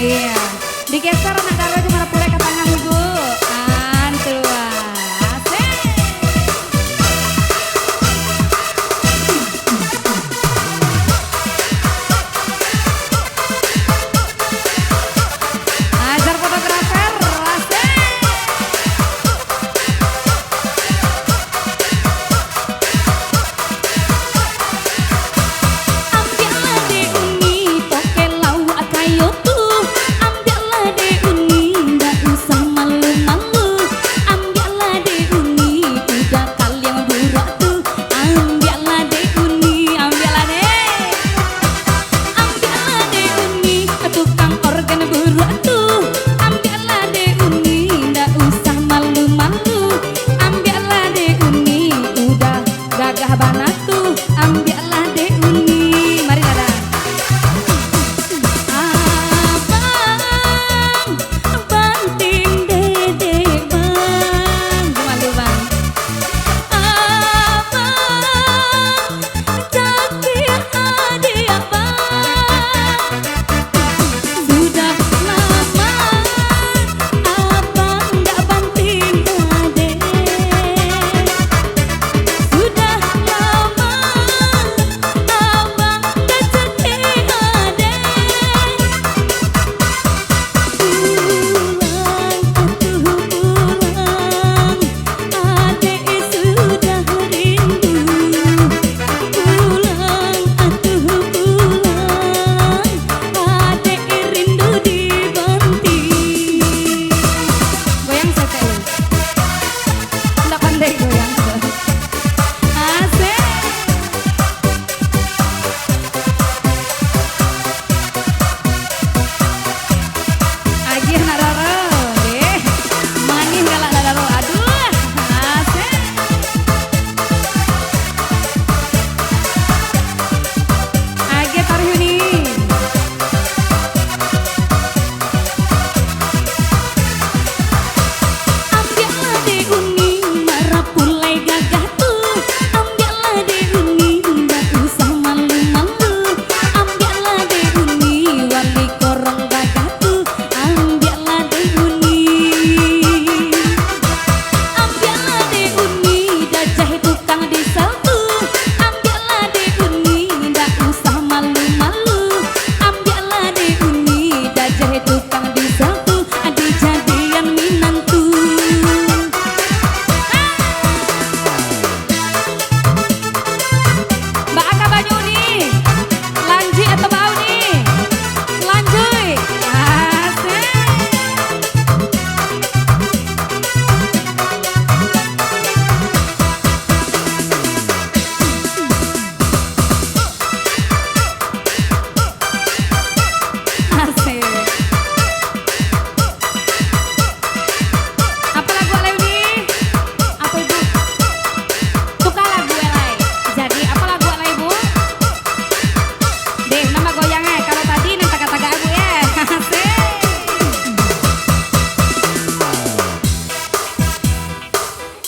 Iya, digeser anak daro cuma pulai ke tengah ibu. Antua, asik. Ajar fotografer, asik. Ambillah de uni toke lau akayo tu. Ambillah de uni nggak usah malu-malu. Ambillah de uni udah kalian burak tuh. Ambillah de uni, ambillah de. Ambillah de uni tukang organ burak tuh. Ambillah de uni nggak usah malu-malu. Ambillah de uni udah gagah banget tuh. Ambillah de uni, mari dada. Abang, banting dede bang, malu bang. Abang, cakir ade abang. Sudah lama abang nggak banting dede. Sudah lama abang nggak cakir ade. Pulang, adek sudah rindu. Pulang, adek rindu dibanting. Goyang sete lu. Nggak pandai goyang. Asik. Agih nak daro, deh. Manis galak nak daro. Aduh, asik. Agih taruh Yuni. Ambillah de uni marah pulai gagah tuh. Ambillah de uni nggak usah malu-malu. Ambillah de uni wali korong gagah tuh. Ambillah de uni. Ambillah de uni gajah tukang diesel tuh. Ambillah de uni nggak usah malu-malu. Ambillah de uni gajah tukang diesel tuh. Adi jadian minantu. Mbak Aka Banyu nih. Lanji atau bau nih? Lanjuy. Asik. Asik. Apa lagu Alay nih? Apa ibu? Tukar lagu Alay. Jadi apa lagu Alay ibu? Deh nama goyangnya. Kalau tadi nanti kata-kata ibu ya. Asik.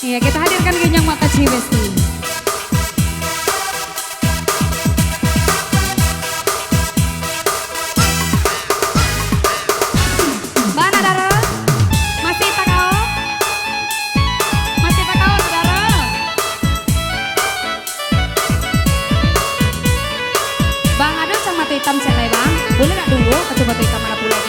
Iya kita hadirkan Genyang Mata Cibesti. Mbak Nadaro, masih pakau? Masih pakau Nadaro? Bang ada sama hitam selai bang, boleh nggak dulu ke coba hitam mana pula?